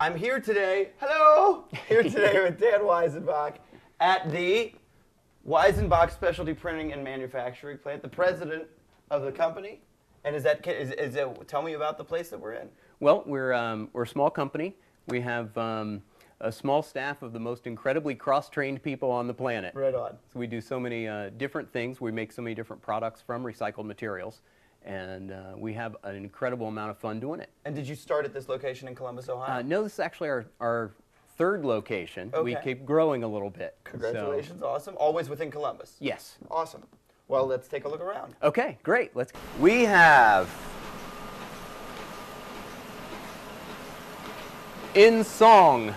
I'm here today, hello, here today with Dan Weisenbach at the Weisenbach Specialty Printing and Manufacturing Plant, the president of the company. And tell me about the place that we're in. Well, we're a small company. We have a small staff of the most incredibly cross-trained people on the planet. Right on. So we do so many different things. We make so many different products from recycled materials. And we have an incredible amount of fun doing it. And did you start at this location in Columbus, Ohio? No, this is actually our third location. Okay. We keep growing a little bit. Congratulations, awesome. Always within Columbus? Yes. Awesome. Well, let's take a look around. Okay, great. We have In Song.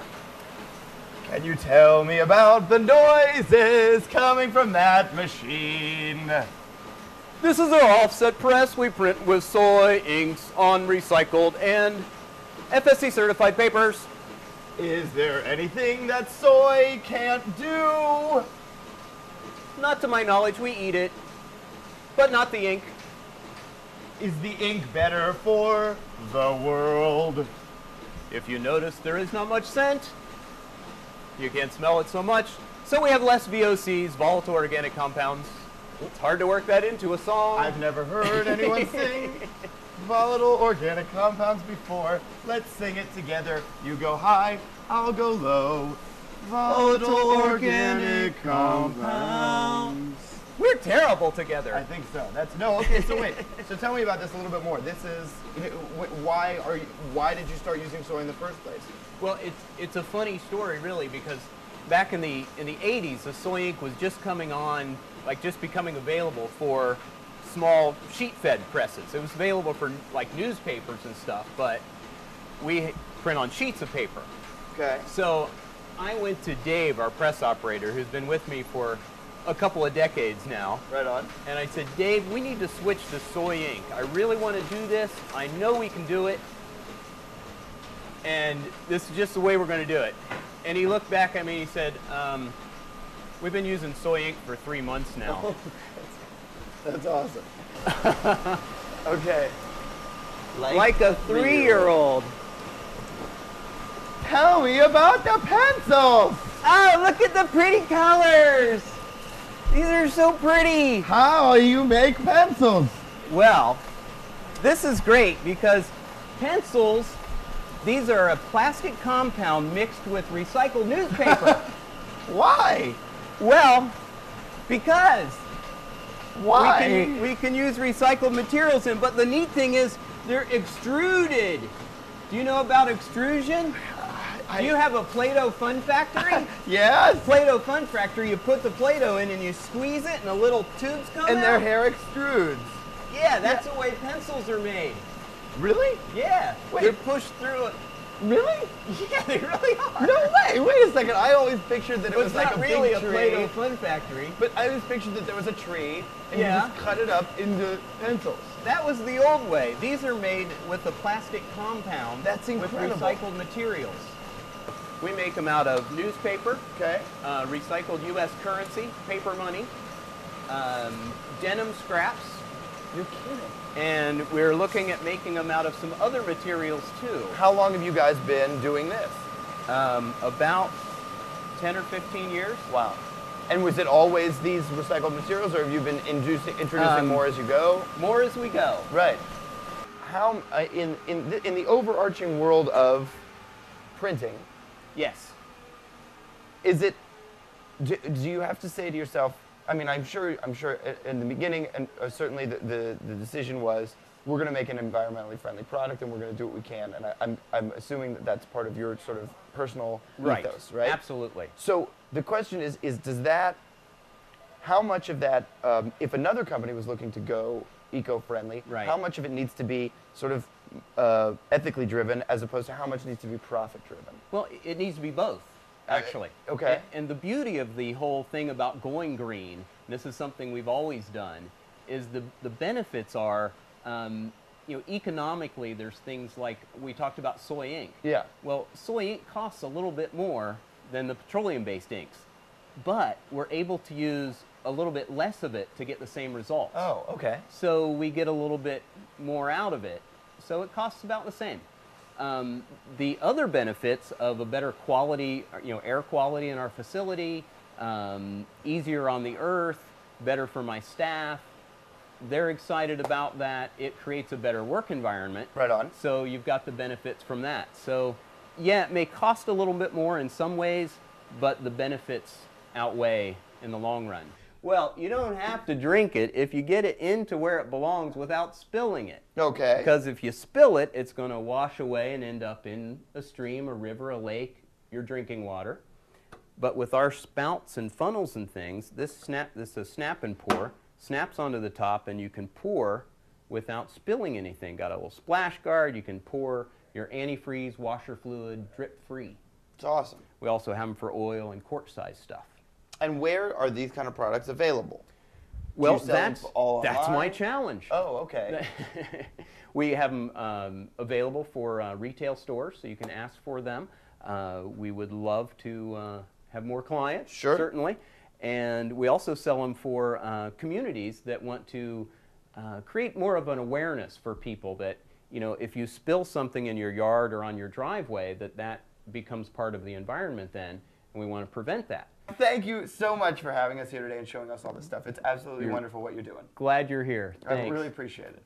Can you tell me about the noises coming from that machine? This is our offset press. We print with soy inks on recycled and FSC certified papers. Is there anything that soy can't do? Not to my knowledge, we eat it, but not the ink. Is the ink better for the world? If you notice, there is not much scent. You can't smell it so much. So we have less VOCs, volatile organic compounds. It's hard to work that into a song. I've never heard anyone sing volatile organic compounds before. Let's sing it together. You go high, I'll go low. Volatile organic compounds. We're terrible together. I think so. Okay, so wait. So tell me about this a little bit more. This is why did you start using soy in the first place? Well, it's a funny story really, because back in the 80s, the soy ink was just coming on, like just becoming available for small sheet-fed presses. It was available for like newspapers and stuff, but we print on sheets of paper. Okay. So I went to Dave, our press operator, who's been with me for a couple of decades now. Right on. And I said, Dave, we need to switch to soy ink. I really want to do this. I know we can do it. And this is just the way we're going to do it. And he looked back at me and he said, we've been using soy ink for 3 months now. That's awesome. Okay. Like a 3-year-old. Tell me about the pencils. Oh, look at the pretty colors. These are so pretty. How you make pencils? Well, this is great because pencils, these are a plastic compound mixed with recycled newspaper. Why? Well, because why? we can use recycled materials in, but the neat thing is they're extruded. Do you know about extrusion? Do you have a Play-Doh fun factory? Yes. Play-Doh fun factory, you put the Play-Doh in and you squeeze it and the little tubes come out. And their hair extrudes. Yeah, that's the way pencils are made. Really? Yeah. Wait. They're pushed through it. Really? Yeah, they really are. No way. Wait a second. I always pictured that it was like not a really big a tree. Play-Doh fun factory. But I always pictured that there was a tree and you Yeah. just cut it up into pencils. That was the old way. These are made with a plastic compound. That's incredible. With recycled materials. We make them out of newspaper, Okay. recycled U.S. currency, paper money, denim scraps, You're kidding. and we're looking at making them out of some other materials too. How long have you guys been doing this? About 10 or 15 years. Wow. And was it always these recycled materials, or have you been introducing more as you go? More as we go. Right. How in the overarching world of printing, Yes. is it? Do you have to say to yourself? I mean, I'm sure in the beginning, and certainly the decision was, we're going to make an environmentally friendly product, and we're going to do what we can. And I'm assuming that that's part of your sort of personal ethos, right? Absolutely. So the question is does that? How much of that, if another company was looking to go eco-friendly, Right. how much of it needs to be sort of ethically driven as opposed to how much needs to be profit driven? Well, it needs to be both, actually. Okay. And the beauty of the whole thing about going green, and this is something we've always done, is the benefits are, economically, there's things like, we talked about soy ink. Yeah. Well, soy ink costs a little bit more than the petroleum-based inks, but we're able to use a little bit less of it to get the same results. Oh, okay. So we get a little bit more out of it. So it costs about the same. The other benefits of a better quality, air quality in our facility, easier on the earth, better for my staff. They're excited about that. It creates a better work environment. Right on. So you've got the benefits from that. So yeah, it may cost a little bit more in some ways, but the benefits outweigh in the long run. Well, you don't have to drink it if you get it into where it belongs without spilling it. Okay. Because if you spill it, it's going to wash away and end up in a stream, a river, a lake, your drinking water. But with our spouts and funnels and things, this is a snap and pour, snaps onto the top, and you can pour without spilling anything. Got a little splash guard, you can pour your antifreeze, washer fluid, drip free. It's awesome. We also have them for oil and quart size stuff. And where are these kind of products available? Well, Do you sell them all that's my online? challenge. Oh, okay. We have them available for retail stores, so you can ask for them. We would love to have more clients, Sure. certainly. And we also sell them for communities that want to create more of an awareness for people that, if you spill something in your yard or on your driveway, that becomes part of the environment then, and we want to prevent that. Thank you so much for having us here today and showing us all this stuff. It's absolutely wonderful what you're doing. Glad you're here. I Thanks. really appreciate it.